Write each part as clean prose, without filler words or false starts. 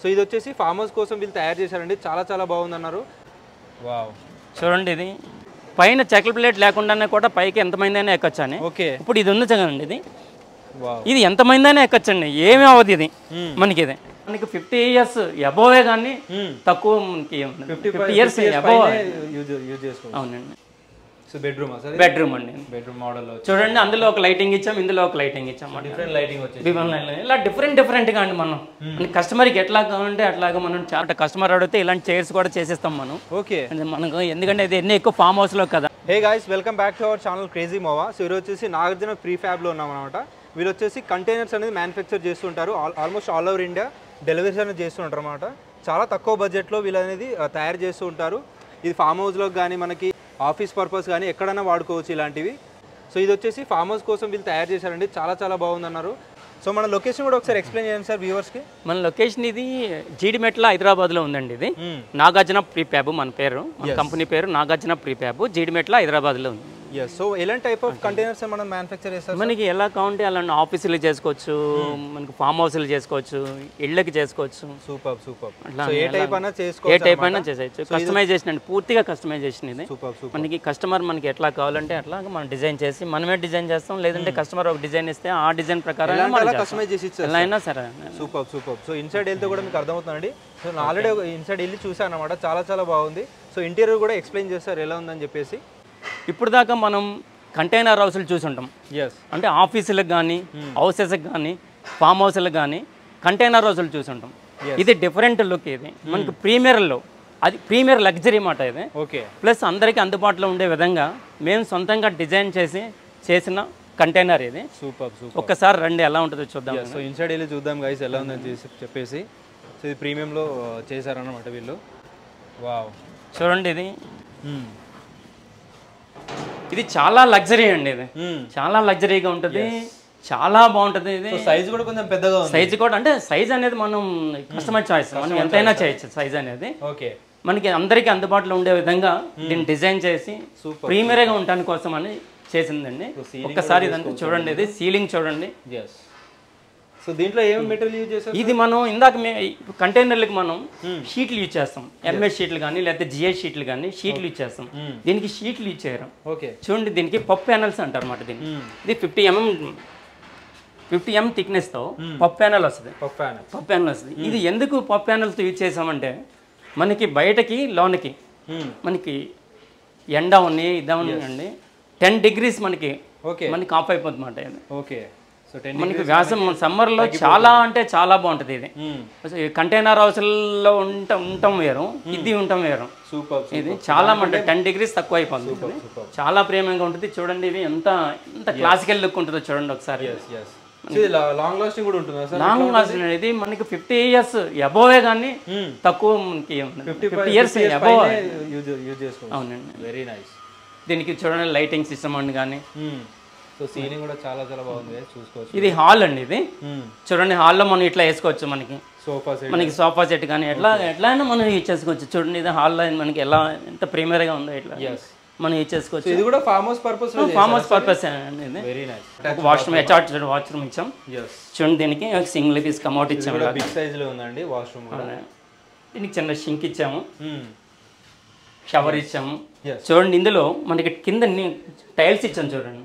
So ఇది వచ్చేసి farmers కోసం వీళ్ళు తయారు చేశారండి. చాలా చాలా బాగుందన్నారు. వావ్, చూడండి ఇది పైన చెక్కల ప్లేట్ లేకుండానే కూడా పైకి ఎంతమంది అయినా ఎక్కొచ్చు అని. ఓకే, ఇప్పుడు ఇది ఉంది కదండి, ఇది ఎంతమంది అయినా ఎక్కొచ్చండి, ఏమీ అవ్వదు ఇది మనకి. ఇది మనకి 50 years అబోవే కానీ తక్కువ మనకి 50 years అబోవ్. అవునండి. సో బెడ్రూమ్ అండి, బెడ్రూమ్ మోడల్ చూడండి. అందులో ఒక లైటింగ్ ఇచ్చాం, ఇందులో ఒక లైటింగ్ ఇచ్చాం. డిఫరెంట్ లైటింగ్ వచ్చేసి ఇలా డిఫరెంట్గా అండి. మనం కస్టమర్కి ఎట్లా కావాలంటే అట్లాగా మనం చాలా కస్టమర్ అడిగితే ఇలాంటి చైర్స్ కూడా చేసేస్తాం మనం. ఓకే, మనకు ఎందుకంటే ఇది ఎన్ని ఎక్కువ ఫామ్ హౌస్లో కదా. Hey guys, welcome back to our channel crazy మోవా. So ఈరోజు వచ్చేసి నాగార్జున ప్రీఫ్యాబ్లో ఉన్నాం అనమాట. వీళ్ళు వచ్చేసి కంటైనర్స్ అనేది మ్యానుఫ్యాక్చర్ చేస్తుంటారు. Almost all over India deliveries అనేది చేస్తుంటారు అనమాట. చాలా తక్కువ బడ్జెట్లో వీళ్ళు అనేది తయారు చేస్తూ ఉంటారు. ఇది ఫామ్ హౌస్లోకి కానీ మనకి ఆఫీస్ పర్పస్ కానీ ఎక్కడైనా వాడుకోవచ్చు ఇలాంటివి. సో ఇది వచ్చేసి ఫామ్ హౌస్ కోసం వీళ్ళు తయారు చేశారండి. చాలా చాలా బాగుందన్నారు. సో మన లొకేషన్ కూడా ఒకసారి ఎక్స్ప్లెయిన్ చేయండి సార్ వ్యూవర్స్కి. మన లొకేషన్ ఇది జీడిమెట్ల, హైదరాబాద్లో ఉందండి. ఇది నాగార్జున ప్రీఫ్యాబ్ మన పేరు, మన కంపెనీ పేరు నాగార్జున ప్రీఫ్యాబ్. జీడిమెట్ల, హైదరాబాద్లో ఉంది. సో ఎలాంటి టైప్ ఆఫ్ కంటైనర్స్ మనం మ్యానుఫ్యాక్చర్ చేస్తాం? మనకి ఎలా కావాలంటే అలాంటి ఆఫీసులు చేసుకోవచ్చు, మనకి ఫామ్ హౌస్లు చేసుకోవచ్చు, ఇళ్ళకి చేసుకోవచ్చు. Super super. ఏ టైప్ అయినా చేసేయచ్చు. కస్టమైజేషన్ అండి, పూర్తిగా కస్టమైజేషన్ ఇది. మనకి కస్టమర్ మనకి ఎట్లా కావాలంటే అట్లా మనం డిజైన్ చేసి మనమే డిజైన్ చేస్తాం. లేదంటే కస్టమర్ ఒక డిజైన్ ఇస్తే ఆ డిజైన్ ప్రకారం కస్టమైజ్ చేసి ఎలా అయినా సరే. Super super. సో ఇన్సైడ్ వెళ్తే కూడా మీకు అర్థమవుతుందండి. సో నేను ఆల్రెడీ ఇన్సైడ్ వెళ్ళి చూసాను అనమాట. చాలా చాలా బాగుంది. సో ఇంటీరియర్ కూడా ఎక్స్ప్లెయిన్ చేస్తారు ఎలా ఉందని చెప్పేసి. ఇప్పుడు దాకా మనం కంటైనర్ హౌస్లు చూసి ఉంటాం. అంటే ఆఫీసులకు కానీ, హౌసెస్కి కానీ, ఫామ్ హౌస్లకు కానీ కంటైనర్ హౌస్లు చూసి ఉంటాం. ఇది డిఫరెంట్ లుక్. ఇది మనకి ప్రీమియర్లో, అది ప్రీమియర్ లగ్జరీ మాట ఇది. ఓకే, ప్లస్ అందరికీ అందుబాటులో ఉండే విధంగా మేము సొంతంగా డిజైన్ చేసిన కంటైనర్ ఇది. Super super. ఒక్కసారి రండి ఎలా ఉంటుందో చూద్దాం. సో ఇన్సైడ్ వెళ్ళి చూద్దాం గైస్ ఎలా ఉందని చెప్పేసి. సో ఇది ప్రీమియంలో చేశారన్నమాట వీళ్ళు. వావ్, చూడండి ఇది చాలా లగ్జరీ అండి. ఇది చాలా లగ్జరీగా ఉంటుంది, చాలా బాగుంటుంది. ఇది సైజ్ కూడా కొంచెం పెద్దగా ఉంది. సైజ్ కూడా అంటే సైజ్ అనేది మనం కస్టమర్ చాయిస్, మనం ఎంతైనా చేయొచ్చు సైజ్ అనేది. ఓకే, మనకి అందరికీ అందుబాటులో ఉండే విధంగా దీన్ని డిజైన్ చేసి ప్రీమియర్గా ఉండటానికి కోసం అని చేసిందండి. ఒక్కసారి ఇదంతా చూడండి. ఇది సీలింగ్ చూడండి. సో దీంట్లో ఏం మెటీరియల్ యూజ్ చేస్తారు? ఇది మనం ఇందాక కంటైనర్లకు మనం షీట్లు యూజ్ చేస్తాం. ఎంఎస్ షీట్లు కానీ లేకపోతే జిఎస్ షీట్లు కానీ షీట్లు యూజ్ చేస్తాం. దీనికి షీట్లు యూజ్ చేయరు. ఓకే, చూడండి దీనికి పప్ ప్యానల్స్ అంటారు అన్నమాట. దీన్ని ఇది 50 mm థిక్నెస్తో పప్ ప్యానల్ వస్తుంది. పప్ ప్యానల్ వస్తుంది. ఇది ఎందుకు పప్ ప్యానల్తో యూజ్ చేసామంటే మనకి బయటకి లోనికి మనకి ఎండ ఉంది ఇదామండి 10 degrees మనకి ఆఫ్ అయిపోతుంది అన్నమాట. ఇది ఓకే, మనకి వ్యాసం సమ్మర్లో చాలా అంటే చాలా బాగుంటుంది. ఇది కంటైనర్ హౌస్లో ఉండటం వేరు, ఇది ఉండటం వేరు. సూపర్. ఇది చాలా అంటే 10 degrees తక్కువ అయిపోతుంది. చాలా ప్రేమగా ఉంటుంది. చూడండి ఇది ఎంత క్లాసికల్ లుక్ ఉంటుందో చూడండి ఒకసారి. లాంగ్ లాస్టింగ్ కూడా ఉంటుంది. లాంగ్ లాస్టింగ్ ఇది మనకి 50 years అబోవే కానీ తక్కువ మనకి 50 years అబోవ్. అవునండి, వెరీ నైస్. దీనికి చూడండి లైటింగ్ సిస్టమ్ అండి కానీ. సో సీలింగ్ కూడా చాలా చాలా బాగుంది, చూసుకోవచ్చు. ఇది హాల్ అండి. ఇది చూడండి, హాల్లో మనం ఇట్లా వేసుకోవచ్చు. మనకి సోఫా సెట్ కానీ ఎట్లా అయినా మనం యూజ్ చేసుకోవచ్చు. చూడండి ఇది హాల్లో మనకి ఎలా ఎంత ప్రీమియర్గా ఉందో ఇట్లా మనం యూజ్ చేసుకోవచ్చు. ఇది కూడా ఫామ్ హౌస్ పర్పస్ అండి. ఇది very nice. Washroom attached washroom ఇచ్చాం. చూడండి దీనికి సింగిల్ పీస్ కమౌట్ ఇచ్చాము. బిగ్ సైజ్ లో ఉందండి వాష్రూమ్. దీనికి చిన్న షింక్ ఇచ్చాము, షవర్ ఇచ్చాము. చూడండి ఇందులో మనకి కింద టైల్స్ ఇచ్చాను. చూడండి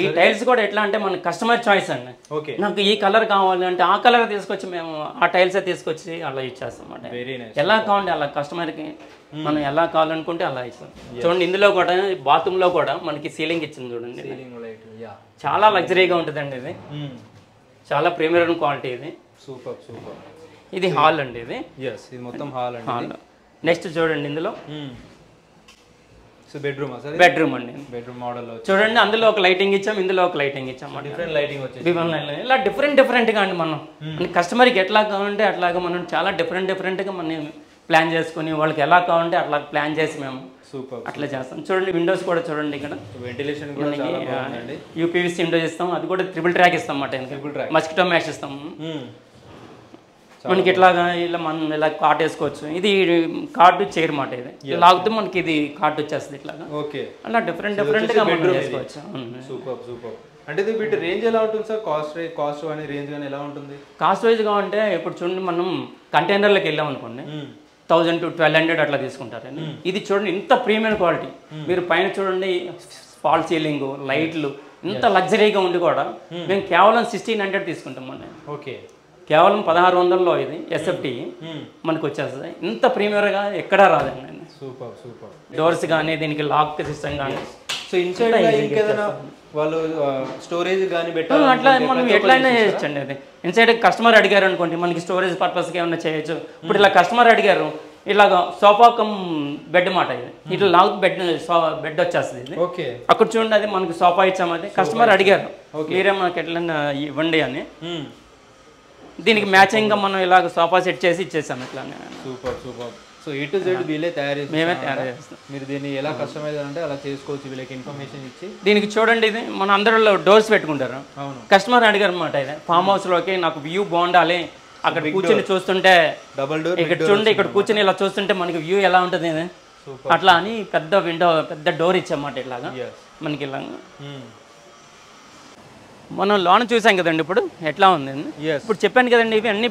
ఈ టైల్స్ కూడా ఎట్లా అంటే మన కస్టమర్ చాయిస్ అండి. నాకు ఈ కలర్ కావాలి అంటే ఆ కలర్ తీసుకొచ్చి మేము ఆ టైల్స్ తీసుకొచ్చి అలా ఇచ్చేస్తాం అన్నమాట. ఎలా కావాలంటే అలా కస్టమర్కి మనం ఎలా కావాలనుకుంటే అలా ఇచ్చాం. చూడండి ఇందులో కూడా బాత్రూంలో కూడా మనకి సీలింగ్ ఇచ్చింది. చూడండి చాలా లగ్జరీగా ఉంటుందండి. ఇది చాలా ప్రీమియర్ క్వాలిటీ. ఇది సూపర్ సూపర్. ఇది హాల్ అండి. ఇది మొత్తం హాల్. నెక్స్ట్ చూడండి ఇందులో బెడ్రూమ్ అండి. బెడ్రూమ్ మోడల్ చూడండి, అందులో ఒక లైటింగ్ ఇచ్చాం, ఇందులో ఒక లైటింగ్ ఇచ్చాం. డిఫరెంట్ లైటింగ్ వచ్చేసి ఇలా డిఫరెంట్గా అండి. మనం కస్టమర్కి ఎట్లా కావాలంటే అట్లాగా మనం చాలా డిఫరెంట్గా మనం ప్లాన్ చేసుకుని వాళ్ళకి ఎలా కావాలంటే అట్లా ప్లాన్ చేసి మేము అట్లా చేస్తాం. చూడండి విండోస్ కూడా చూడండి, ఇక్కడ వెంటిలేషన్ కూడా చాలా బాగుందండి. యూపీవీసీ విండోస్ ఇస్తాం, అది కూడా ట్రిపుల్ ట్రాక్ ఇస్తాం అన్నమాట. మస్కిటో మ్యాష్ ఇస్తాం. మనకి ఇట్లాగా ఇలా మనం ఇలా కార్ట్ వేసుకోవచ్చు. ఇది కార్డు చైర్ మాట. ఇది లాగితే మనకి ఇది కార్ట్ వచ్చేస్తుంది ఇట్లాగా. ఓకే, అలా డిఫరెంట్గా మనం వేసుకోవచ్చు. Super super. అంటే ఇది వీటి రేంజ్ ఎలా ఉంటుంది సార్? కాస్ట్ కానీ రేంజ్ కానీ ఎలా ఉంటుంది? కాస్ట్ వైజ్గా అంటే ఇప్పుడు చూడండి, మనం కంటైనర్లకు వెళ్ళాం అనుకోండి 1000 to 1200 అట్లా తీసుకుంటారు. ఇది చూడండి ఇంత ప్రీమియం క్వాలిటీ. మీరు పైన చూడండి ఫాల్ సీలింగ్, లైట్లు ఇంత లగ్జరీగా ఉండి కూడా మేము కేవలం 1600 తీసుకుంటాం అండి. ఓకే, కేవలం 1600లో ఇది ఎస్ఎఫ్టీ మనకు వచ్చేస్తుంది. ఇంత ప్రీమియంగా ఎక్కడా రాదండి. Super super. డోర్స్ కానీ దీనికి లాక్ సిస్టమ్ కానీ. సో ఇన్సైడ్ ఇంకేదైనా వాళ్ళు స్టోరేజ్ కానీ పెట్టాలి అట్లా మనం ఎట్లయినా చేయొచ్చండి. అది ఇన్సైడ్ కస్టమర్ అడిగారు అనుకోండి, మనకి స్టోరేజ్ పర్పస్కి ఏమైనా చేయొచ్చు. ఇప్పుడు ఇలా కస్టమర్ అడిగారు, ఇలాగ సోఫా కమ్ బెడ్ మాట ఇది, ఇట్లా లాక్ బెడ్ వచ్చేస్తుంది ఇది. ఓకే, అక్కడ చూడండి అది మనకి సోఫా ఇచ్చాము. అది కస్టమర్ అడిగారు, మీరే మనకి ఎట్లైనా ఇవ్వండి అని. దీనికి మ్యాచింగ్గా మనం ఇలాగ సోఫా సెట్ చేసి ఇచ్చేసాము ఇట్లా. Super super. So A to Z వీళ్ళే మేమే తయారు చేస్తాం. మీరు దీన్ని ఎలా కస్టమైజ్ అంటే అలా చేసుకోవచ్చు, వీళ్ళకి ఇన్ఫర్మేషన్ ఇచ్చి. దీనికి చూడండి, ఇది మన అందరిలో డోర్స్ పెట్టుకుంటారు. కస్టమర్ అడిగారు అనమాట, ఇది ఫామ్ హౌస్లోకి నాకు వ్యూ బాగుండాలి, అక్కడ కూర్చొని చూస్తుంటే డబుల్ డోర్, ఇక్కడ చూడండి ఇక్కడ కూర్చొని ఇలా చూస్తుంటే మనకి వ్యూ ఎలా ఉంటుంది అట్లా అని పెద్ద విండో, పెద్ద డోర్ ఇచ్చామాట ఇట్లాగా మనకి. ఇలా మనం లోన్ చూసాం కదండి, ఇప్పుడు ఎట్లా ఉంది. ఇప్పుడు చెప్పాను కదండి, ఇవి అన్ని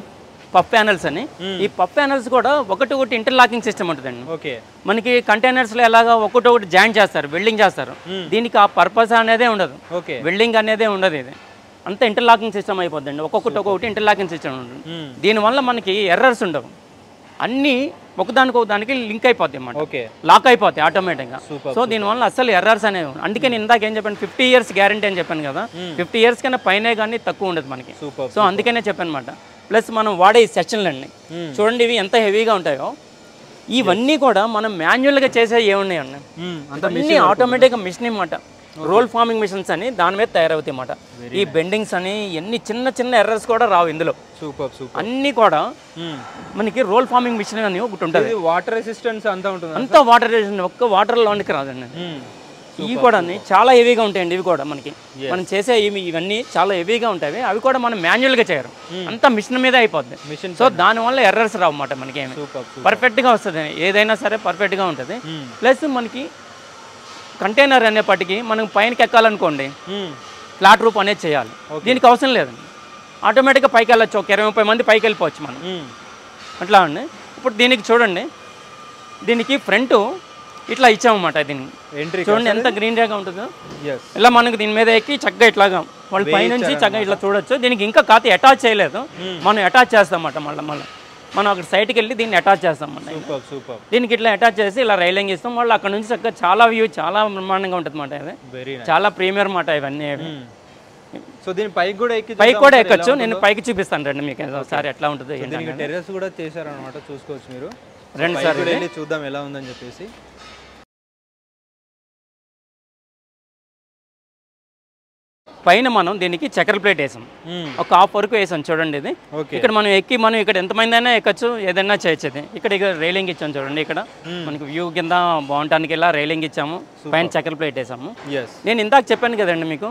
పఫ్ ప్యానల్స్ అని. ఈ పఫ్ ప్యానల్స్ కూడా ఒకటి ఇంటర్లాకింగ్ సిస్టమ్ ఉంటుందండి. ఓకే, మనకి కంటైనర్స్లో ఎలాగా ఒకటి జాయింట్ చేస్తారు, వెల్డింగ్ చేస్తారు. దీనికి ఆ పర్పస్ అనేదే ఉండదు, వెల్డింగ్ అనేదే ఉండదు. ఇది అంతా ఇంటర్లాకింగ్ సిస్టమ్ అయిపోద్దండి. ఒక్కొక్కటి ఇంటర్లాకింగ్ సిస్టమ్ ఉంటుంది. దీనివల్ల మనకి ఎర్రర్స్ ఉండవు, అన్నీ ఒకదానికి లింక్ అయిపోతాయి అన్నమాట, లాక్ అయిపోతాయి ఆటోమేటిక్గా. సో దీనివల్ల అసలు ఎర్రర్స్ అనేవి. అందుకే నేను ఇందాక ఏం చెప్పాను, 50 years గ్యారంటీ అని చెప్పాను కదా. 50 years కన్నా పైనే కానీ తక్కువ ఉండదు మనకి. సో అందుకనే చెప్పాను అనమాట. ప్లస్ మనం వాడే ఈ సెక్షన్లు అన్నీ చూడండి, ఇవి ఎంత హెవీగా ఉంటాయో. ఇవన్నీ కూడా మనం మాన్యువల్గా చేసేవి ఏమున్నాయి అన్నీ, అన్నీ ఆటోమేటిక్గా మిషన్ అన్నమాట. రోల్ ఫార్మింగ్ మిషన్స్ అని దాని మీద తయారవుతాయి అన్నమాట. ఈ బెండింగ్స్ అని ఎన్ని చిన్న ఎర్రర్స్ కూడా రావు ఇందులో. అన్నీ కూడా మనకి రోల్ ఫార్మింగ్ మిషన్ అని ఒకటి ఉంటుంది. వాటర్ రెసిస్టెన్స్ అంతా వాటర్ రెసిస్టెన్స్, ఒక్క వాటర్లోనికి రాదండి. ఇవి కూడా చాలా హెవీగా ఉంటాయండి. ఇవి కూడా మనకి మనం చేసే ఇవన్నీ చాలా హెవీగా ఉంటాయి. అవి కూడా మనం మాన్యువల్గా చేయరు, అంతా మిషన్ మీద అయిపోద్ది. సో దానివల్ల ఎర్రర్స్ రావు అన్నమాట మనకి. ఏమి పర్ఫెక్ట్గా వస్తుంది, ఏదైనా సరే పర్ఫెక్ట్గా ఉంటుంది. ప్లస్ మనకి కంటైనర్ అనేప్పటికీ మనం పైనకి ఎక్కాలనుకోండి, ఫ్లాట్ రూప్ అనేది చేయాలి. దీనికి అవసరం లేదండి, ఆటోమేటిక్గా పైకి వెళ్ళొచ్చు. ఒక 20-30 మంది పైకి వెళ్ళిపోవచ్చు మనం అట్లా అండి. ఇప్పుడు దీనికి చూడండి, దీనికి ఫ్రంట్ ఇట్లా ఇచ్చామన్నమాట. దీన్ని చూడండి ఎంత గ్రీనరీగా ఉంటుందో. ఇలా మనకు దీని మీద ఎక్కి చక్కగా ఇట్లాగా వాళ్ళు పైనుంచి చక్కగా ఇట్లా చూడొచ్చు. దీనికి ఇంకా కాదు అటాచ్ చేయలేదు, మనం అటాచ్ చేస్తామన్నమాట. మళ్ళీ మనం అక్కడ సైట్కి వెళ్ళి దీన్ని అటాచ్ చేస్తాం. దీనికి ఇట్లా అటాచ్ చేసి ఇలా రైలింగ్ ఇస్తాం. వాళ్ళు అక్కడ నుంచి చక్కగా చాలా వ్యూ చాలా బ్రహ్మాండంగా ఉంటుంది అన్నమాట. ఇది చాలా ప్రీమియర్ అన్నమాట ఇవన్నీ. సో దీని పైకి కూడా ఎక్కచ్చు. నేను పైకి చూపిస్తాను రండి మీకు ఒకసారి ఎట్లా ఉంటుంది. టెర్రస్ కూడా చేశారనమాట, చూసుకోవచ్చు మీరు. రండి సార్ చూద్దాం ఎలా ఉందని చెప్పేసి. పైన మనం దీనికి చక్కెర ప్లేట్ వేసాం, ఒక హాఫ్ వరకు వేసాం చూడండి. ఇది ఇక్కడ మనం ఇక్కడ ఎంతమంది అయినా ఎక్కచ్చు, ఏదైనా చేయొచ్చు. ఇక్కడ రైలింగ్ ఇచ్చాము చూడండి. ఇక్కడ మనకి వ్యూ కింద బాగుంటానికి ఇలా రైలింగ్ ఇచ్చాము, పైన చక్కెర ప్లేట్ వేసాము. నేను ఇందాక చెప్పాను కదండి మీకు,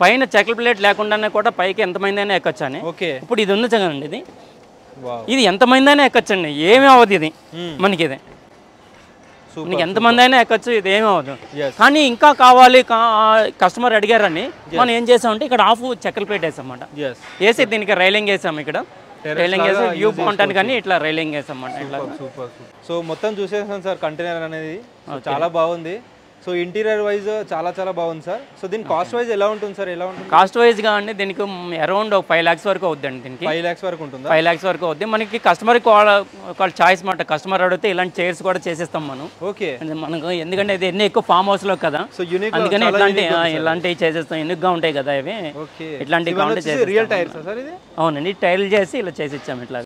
పైన చక్కెర ప్లేట్ లేకుండానే కూడా పైకి ఎంతమంది అయినా ఎక్కచ్చు అని. ఇప్పుడు ఇది ఉంది కదండి, ఇది ఎంతమంది అయినా ఎక్కచ్చండి, ఏమీ అవ్వదు ఇది మనకి. ఇది నీకు ఎంతమంది అయినా ఎక్కచ్చు, ఇది ఏమీ అవ్వదు. కానీ ఇంకా కావాలి కస్టమర్ అడిగారని మనం ఏం చేసామంటే ఇక్కడ హాఫ్ చక్కెర ప్లేట్ వేసామన్నమాట. వేసి దీనికి రైలింగ్ వేసాము. ఇక్కడ రైలింగ్ వేసి వ్యూ బాగుంటాను కానీ ఇట్లా రైలింగ్ వేసామన్నమాట. ఇట్లా సో మొత్తం చూసేసాం సార్ కంటైనర్ అనేది, చాలా బాగుంది. సో ఇంటీరియర్ వైజ్ చాలా బాగుంది సార్. సో దీని కాస్ట్ వైజ్ ఎలా ఉంటుంది సార్? ఎలా ఉంటుంది కాస్ట్ వైజ్గా అండి? దీనికి అరౌండ్ 5 lakhs వరకు అవుద్దండి. దీనికి 5 lakhs వరకు ఉంటుంది. 5 lakhs వరకు అవుద్ది. మనకి కస్టమర్కి వాళ్ళ చాయిస్ మాట. కస్టమర్ అడిగితే ఇలాంటి చైర్స్ కూడా చేసేస్తాం మనం. ఓకే, మనకు ఎందుకంటే ఇది ఎన్ని ఎక్కువ ఫామ్ హౌస్లో కదా, అందుకని ఇలాంటివి చేసేస్తాం. ఎన్నికగా ఉంటాయి కదా ఇవి, ఇట్లాంటివి. రియల్ టైర్స్ సార్ ఇది? అవునండి, టైర్లు చేసి ఇలా చేసి ఇచ్చాము ఇట్లా.